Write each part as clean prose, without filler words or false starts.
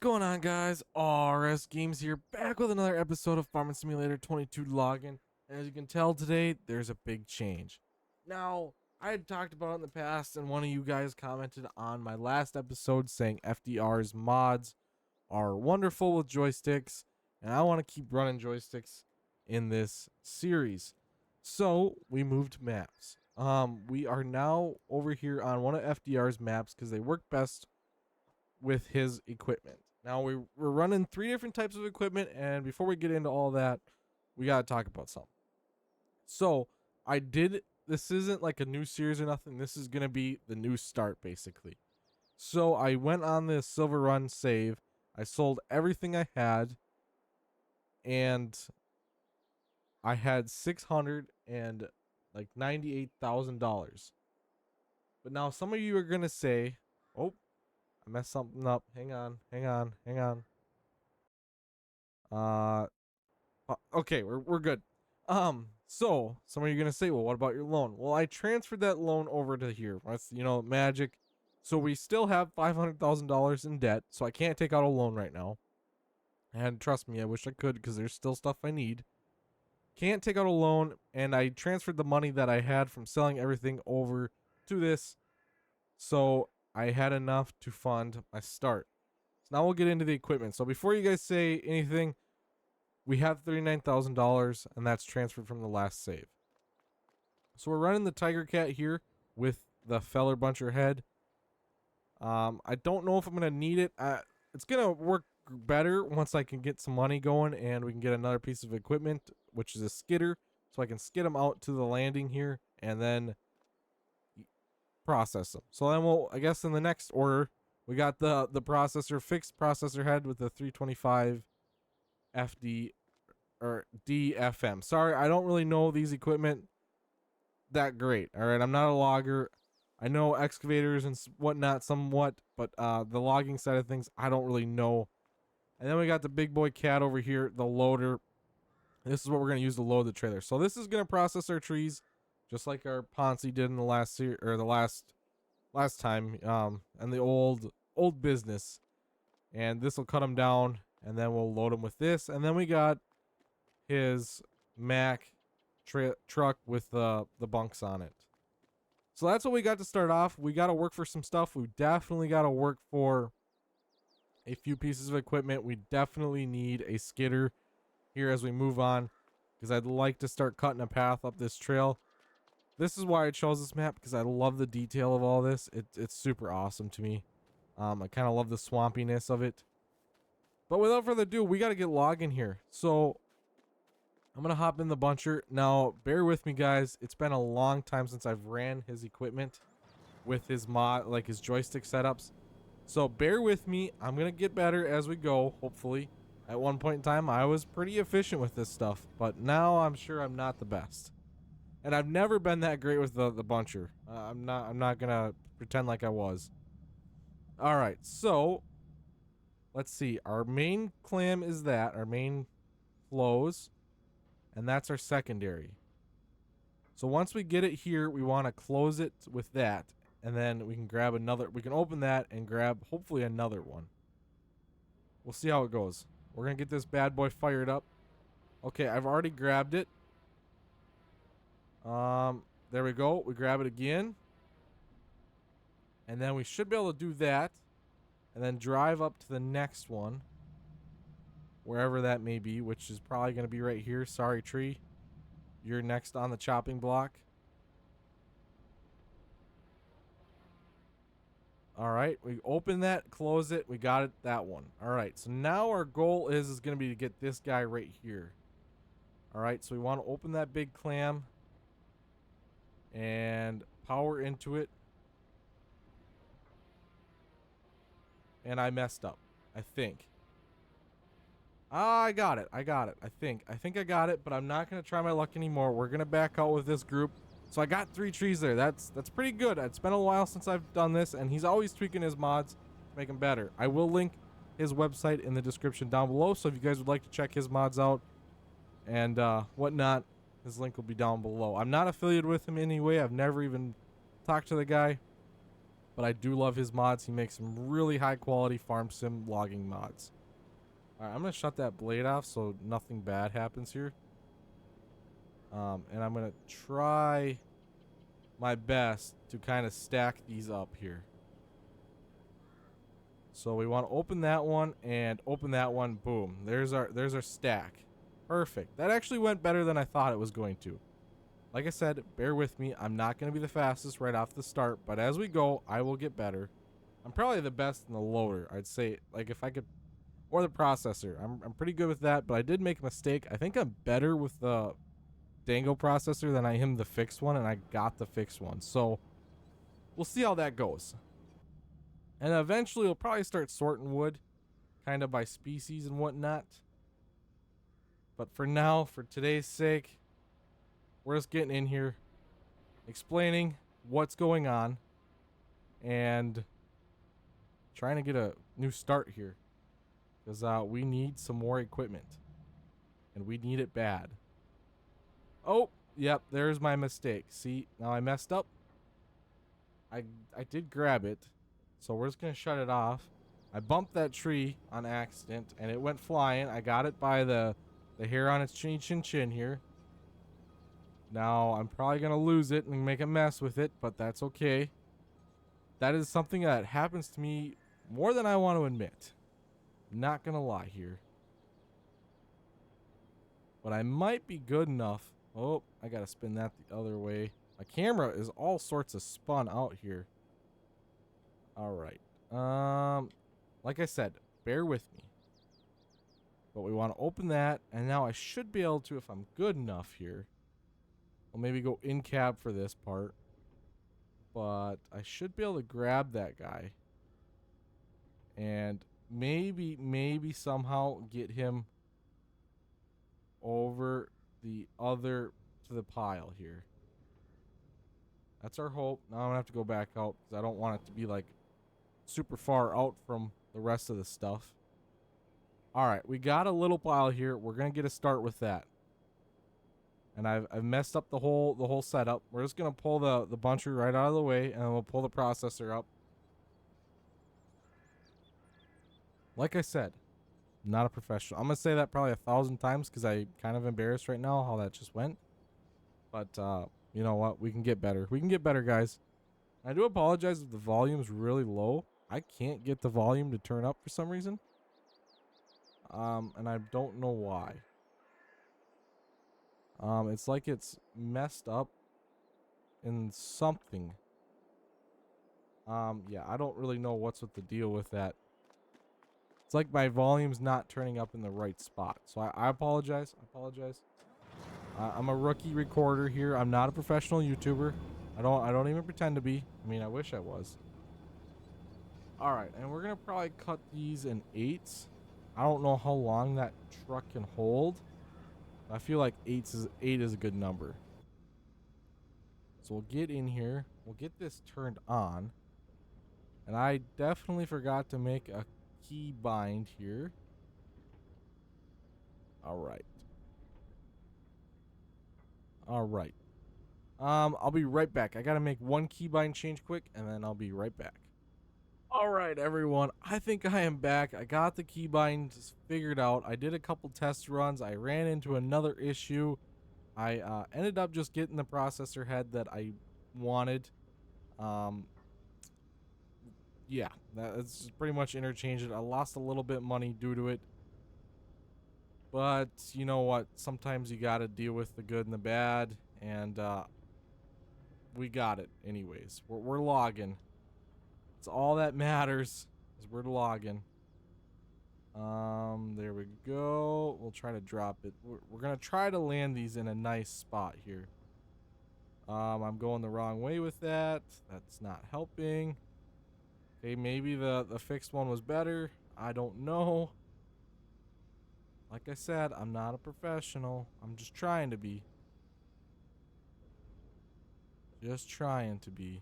going on, guys? RS Games here, back with another episode of Farming Simulator 22 login. And as you can tell today, there's a big change. Now, I had talked about it in the past, and one of you guys commented on my last episode saying FDR's mods are wonderful with joysticks, and I want to keep running joysticks in this series. So, we moved maps. We are now over here on one of FDR's maps because they work best with his equipment. Now we're running 3 different types of equipment, and before we get into all that, we got to talk about something. So this isn't like a new series or nothing. This is going to be the new start basically. So I went on this silver run save. I sold everything I had, and I had $698,000. But now some of you are going to say, oh, I messed something up. Hang on. Okay, we're good. So some of you are gonna say, well, what about your loan? Well, I transferred that loan over to here. That's magic. So we still have $500,000 in debt. So I can't take out a loan right now. And trust me, I wish I could because there's still stuff I need. Can't take out a loan, and I transferred the money that I had from selling everything over to this. So I had enough to fund my start. So now we'll get into the equipment. So before you guys say anything, we have $39,000, and that's transferred from the last save. So we're running the Tiger Cat here with the Feller Buncher head. I don't know if I'm going to need it. It's going to work better once I can get some money going and we can get another piece of equipment, which is a skidder, so I can skid them out to the landing here and then process them. So then I guess in the next order, we got the fixed processor head with the 325 FD or DFM. Sorry, I don't really know these equipment that great. All right, I'm not a logger. I know excavators and whatnot somewhat, but the logging side of things, I don't really know. And then we got the big boy cat over here, the loader. This is what we're going to use to load the trailer. So this is going to process our trees, just like our Ponzi did in the last last time, and the old business. And this will cut them down, and then we'll load them with this. And then we got his Mack truck with the bunks on it. So that's what we got to start off. We got to work for some stuff. We definitely got to work for a few pieces of equipment. We definitely need a skidder here as we move on, because I'd like to start cutting a path up this trail. This is why I chose this map, because I love the detail of all this. It's super awesome to me. I kind of love the swampiness of it. But without further ado, we got to get logging here. So I'm going to hop in the buncher. Now, bear with me, guys. It's been a long time since I've ran his equipment with his his joystick setups. So bear with me. I'm going to get better as we go, hopefully. At one point in time, I was pretty efficient with this stuff, but now I'm sure I'm not the best. And I've never been that great with the buncher. I'm not going to pretend like I was. All right, so let's see. Our main clam is that. Our main flows. And that's our secondary. So once we get it here, we want to close it with that. And then we can grab another. We can open that and grab, hopefully, another one. We'll see how it goes. We're going to get this bad boy fired up. Okay, I've already grabbed it. There we go. We grab it again. And then we should be able to do that. And then drive up to the next one. Wherever that may be, which is probably going to be right here. Sorry, tree. You're next on the chopping block. All right, we open that, close it. We got it, that one. All right, so now our goal is going to be to get this guy right here. All right, so we want to open that big clam and power into it. And I messed up, I think. I got it. I think I got it, but I'm not going to try my luck anymore. We're going to back out with this group. So I got 3 trees there. That's pretty good. It's been a while since I've done this, and he's always tweaking his mods to make them better. I will link his website in the description down below, so if you guys would like to check his mods out and whatnot, his link will be down below. I'm not affiliated with him anyway. I've never even talked to the guy. but I do love his mods. He makes some really high quality farm sim logging mods. All right, I'm gonna shut that blade off so nothing bad happens here. And I'm gonna try my best to kind of stack these up here. So we want to open that one and open that one. Boom. There's our stack. Perfect. That actually went better than I thought it was going to. Like I said, bear with me. I'm not going to be the fastest right off the start, but as we go, I will get better. I'm probably the best in the loader. I'd say, like, if I could, or the processor. I'm pretty good with that, but I did make a mistake. I think I'm better with the Dango processor than I am the fixed one, and I got the fixed one. So we'll see how that goes. And eventually we'll probably start sorting wood kind of by species and whatnot. But for now, for today's sake, we're just getting in here, explaining what's going on, and trying to get a new start here. Because we need some more equipment. And we need it bad. Oh, yep, there's my mistake. See, now I messed up. I did grab it. So we're just going to shut it off. I bumped that tree on accident, and it went flying. I got it by the hair on its chin here. Now, I'm probably going to lose it and make a mess with it, but that's okay. That is something that happens to me more than I want to admit. Not going to lie here. But I might be good enough. Oh, I got to spin that the other way. My camera is all sorts of spun out here. All right. Like I said, bear with me. But we want to open that, and now I should be able to, if I'm good enough here. I'll maybe go in cab for this part. But I should be able to grab that guy. And maybe somehow get him over the other to the pile here. That's our hope. Now I'm gonna have to go back out because I don't want it to be like super far out from the rest of the stuff. All right, we got a little pile here. We're gonna get a start with that. And I've messed up the whole setup. We're just gonna pull the buncher right out of the way, and we'll pull the processor up. Like I said, not a professional. I'm gonna say that probably 1,000 times because I'm kind of embarrassed right now how that just went. But you know what? We can get better. We can get better, guys. I do apologize if the volume's really low. I can't get the volume to turn up for some reason. And I don't know why. It's like it's messed up in something. Yeah, I don't really know what's with the deal with that. It's like my volume's not turning up in the right spot. So I apologize. I apologize. I'm a rookie recorder here. I'm not a professional YouTuber. I don't even pretend to be. I mean, I wish I was. All right, and we're gonna probably cut these in 8s. I don't know how long that truck can hold. I feel like 8 is a good number. So we'll get in here. We'll get this turned on. And I definitely forgot to make a key bind here. All right. All right. I'll be right back. I gotta make one keybind change quick, and then I'll be right back. All right, everyone. I think I am back. I got the keybinds figured out. I did a couple test runs. I ran into another issue. I ended up just getting the processor head that I wanted. Yeah, that's pretty much interchanged. I lost a little bit of money due to it. But you know what? Sometimes you gotta deal with the good and the bad, and we got it anyways. We're logging. It's all that matters is we're logging. There we go. We'll try to drop it. We're gonna try to land these in a nice spot here. I'm going the wrong way with that. That's not helping. Okay, maybe the fixed one was better. I don't know. Like I said, I'm not a professional. I'm just trying to be. Just trying to be.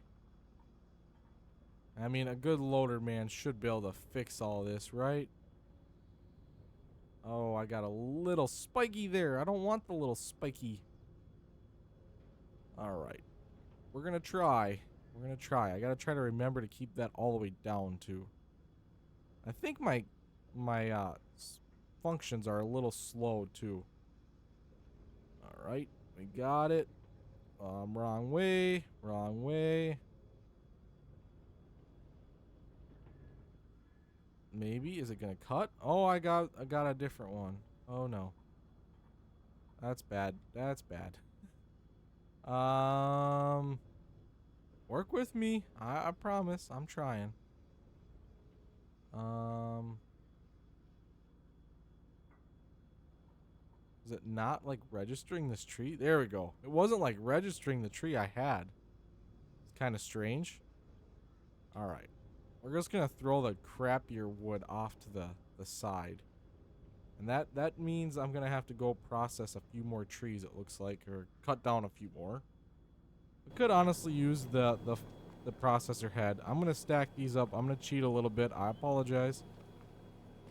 I mean, a good loader man should be able to fix all this, right? Oh, I got a little spiky there. I don't want the little spiky. All right. We're going to try. We're gonna try. I gotta try to remember to keep that all the way down too. I think my functions are a little slow too. All right, we got it. Wrong way. Wrong way. Maybe is it gonna cut? Oh, I got a different one. Oh no. That's bad. That's bad. Work with me. I promise. I'm trying. Is it not like registering this tree? There we go. It wasn't like registering the tree I had. It's kind of strange. All right. We're just going to throw the crappier wood off to the side. And that means I'm going to have to go process a few more trees, it looks like, or cut down a few more. We could honestly use the processor head. I'm going to stack these up. I'm going to cheat a little bit. I apologize.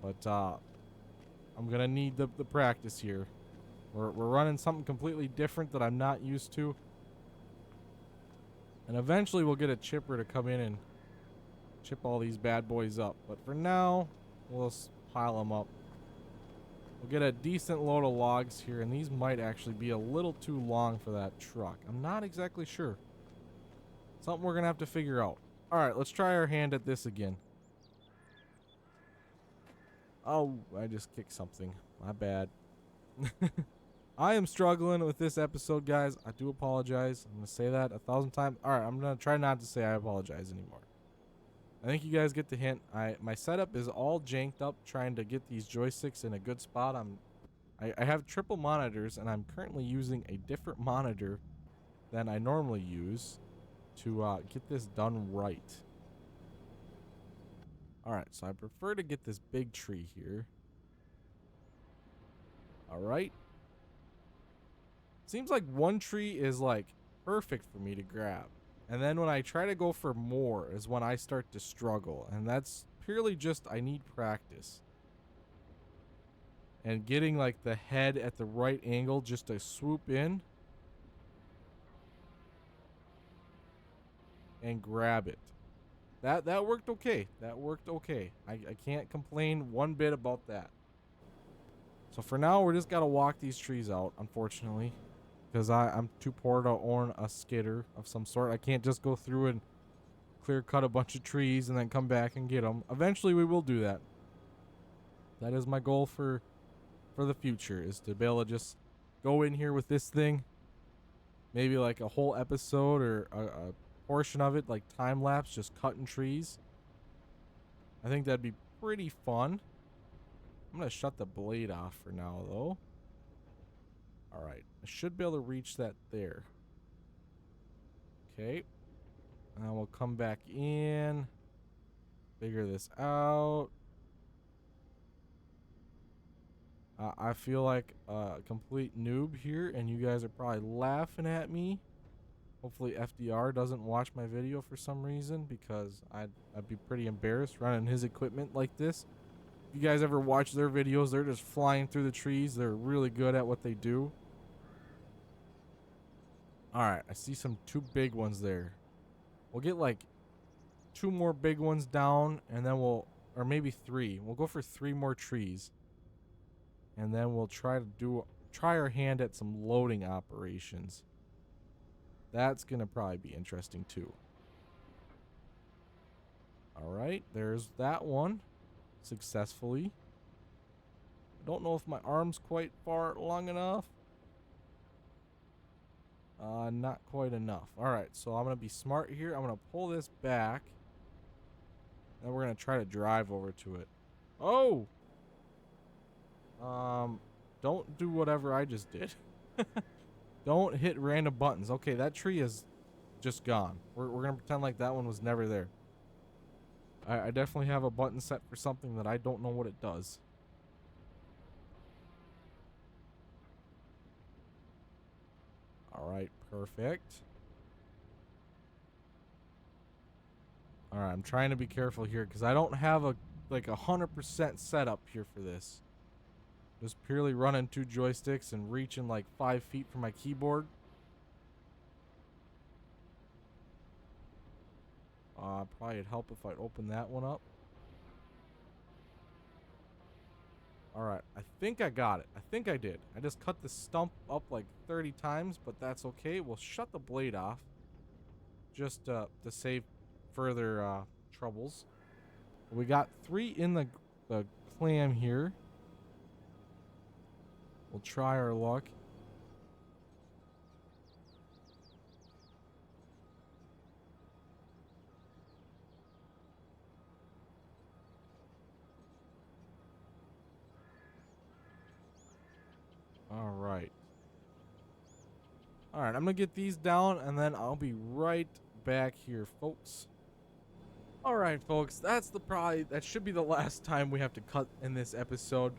But I'm going to need the practice here. We're running something completely different that I'm not used to. And eventually we'll get a chipper to come in and chip all these bad boys up. But for now, we'll just pile them up. We'll get a decent load of logs here, and these might actually be a little too long for that truck. I'm not exactly sure. Something we're going to have to figure out. All right, let's try our hand at this again. Oh, I just kicked something. My bad. I am struggling with this episode, guys. I do apologize. I'm going to say that 1,000 times. All right, I'm going to try not to say I apologize anymore. I think you guys get the hint. My setup is all janked up trying to get these joysticks in a good spot. I have triple monitors, and I'm currently using a different monitor than I normally use to get this done right. All right, so I prefer to get this big tree here. All right. Seems like one tree is like perfect for me to grab. And then when I try to go for more is when I start to struggle. And that's purely just I need practice. And getting like the head at the right angle just to swoop in and grab it. That worked okay. That worked okay. I can't complain one bit about that. So for now, we're just got to walk these trees out, unfortunately. Because I'm too poor to own a skidder of some sort. I can't just go through and clear cut a bunch of trees and then come back and get them. Eventually, we will do that. That is my goal for the future, is to be able to just go in here with this thing. Maybe like a whole episode or a portion of it, like time lapse, just cutting trees. I think that'd be pretty fun. I'm going to shut the blade off for now, though. All right. I should be able to reach that there. Okay. And then we'll come back in. Figure this out. I feel like a complete noob here, and you guys are probably laughing at me. Hopefully FDR doesn't watch my video for some reason, because I'd be pretty embarrassed running his equipment like this. If you guys ever watch their videos, they're just flying through the trees. They're really good at what they do. Alright, I see some two big ones there. We'll get like 2 more big ones down, and then or maybe 3. We'll go for 3 more trees. And then we'll try our hand at some loading operations. That's going to probably be interesting too. Alright, there's that one. Successfully. I don't know if my arm's quite far long enough. Not quite enough. Alright, so I'm going to be smart here. I'm going to pull this back. And we're going to try to drive over to it. Oh! Don't do whatever I just did. Don't hit random buttons. Okay, that tree is just gone. We're going to pretend like that one was never there. I definitely have a button set for something that I don't know what it does. Alright, perfect. Alright, I'm trying to be careful here because I don't have a 100% setup here for this. Just purely running 2 joysticks and reaching like 5 feet from my keyboard. Probably it'd help if I'd open that one up. Alright, I think I got it. I think I did. I just cut the stump up like 30 times, but that's okay. We'll shut the blade off. Just to save further troubles. We got 3 in the clam here. We'll try our luck. Alright. Alright, I'm gonna get these down and then I'll be right back here, folks. Alright, folks, that should be the last time we have to cut in this episode.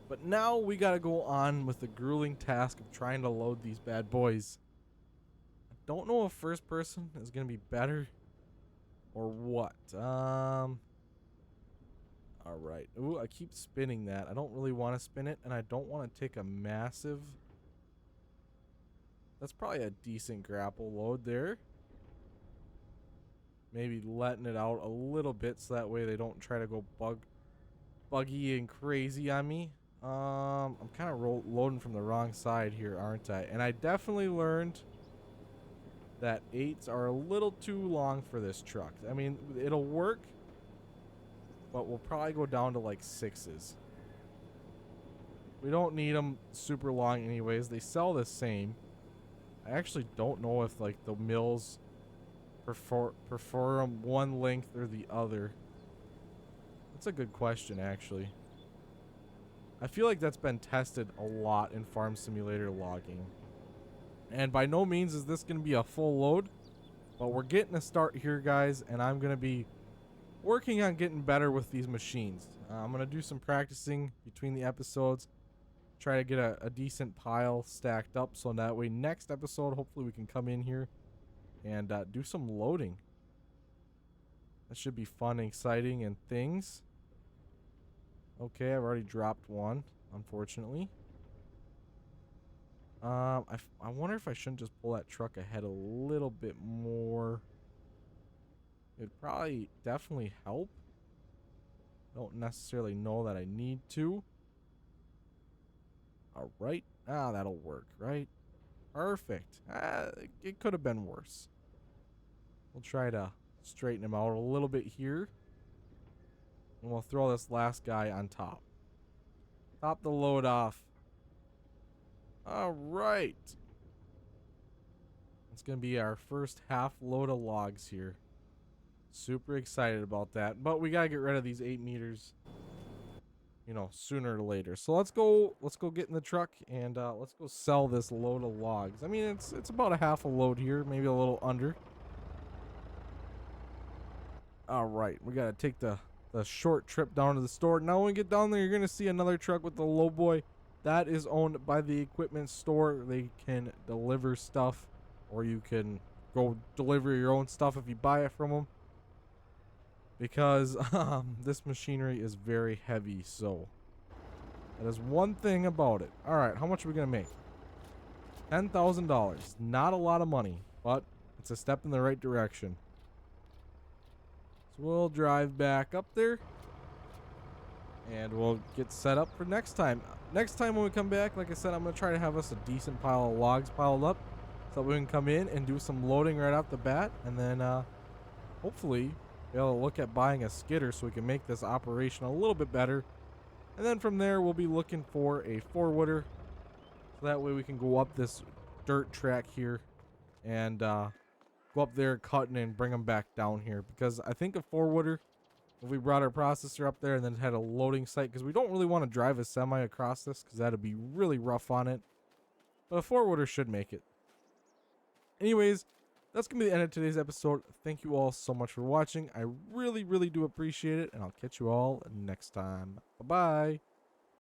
But now we gotta go on with the grueling task of trying to load these bad boys. I don't know if first person is gonna be better or what. Alright. Ooh, I keep spinning that. I don't really want to spin it, and I don't want to take a massive... That's probably a decent grapple load there. Maybe letting it out a little bit so that way they don't try to go buggy and crazy on me. I'm kind of loading from the wrong side here, aren't I? And I definitely learned that 8s are a little too long for this truck. I mean, it'll work, but we'll probably go down to like 6s. We don't need them super long anyways. They sell the same. I actually don't know if like the mills prefer them one length or the other. That's a good question, actually. I feel like that's been tested a lot in Farm Simulator logging. And by no means is this going to be a full load, but we're getting a start here, guys, and I'm going to be working on getting better with these machines. I'm going to do some practicing between the episodes, try to get a decent pile stacked up so that way next episode, hopefully we can come in here and do some loading. That should be fun and exciting and things. Okay, I've already dropped one, unfortunately. I wonder if I shouldn't just pull that truck ahead a little bit more. It'd probably definitely help. Don't necessarily know that I need to. Alright. That'll work, right? Perfect. It could have been worse. We'll try to straighten him out a little bit here. And we'll throw this last guy on top. Top the load off. Alright. It's going to be our first half load of logs here. Super excited about that. But we got to get rid of these 8 meters, you know, sooner or later. So let's go get in the truck and let's go sell this load of logs. I mean, it's about a half a load here, maybe a little under. Alright, we got to take the short trip down to the store. Now when we get down there, you're going to see another truck with the low boy. That is owned by the equipment store. They can deliver stuff, or you can go deliver your own stuff if you buy it from them. Because this machinery is very heavy, so that is one thing about it. Alright, how much are we going to make? $10,000. Not a lot of money, but it's a step in the right direction. So we'll drive back up there. And we'll get set up for next time. Next time when we come back, like I said, I'm going to try to have us a decent pile of logs piled up so that we can come in and do some loading right off the bat. And then hopefully be able to look at buying a skidder so we can make this operation a little bit better. And then from there, we'll be looking for a 4-wooder. So that way we can go up this dirt track here and go up there cutting and bring them back down here. Because I think a 4-wooder, if we brought our processor up there and then had a loading site, because we don't really want to drive a semi across this because that'd be really rough on it. But a 4-wooder should make it. Anyways, that's going to be the end of today's episode. Thank you all so much for watching. I really, really do appreciate it, and I'll catch you all next time. Bye-bye.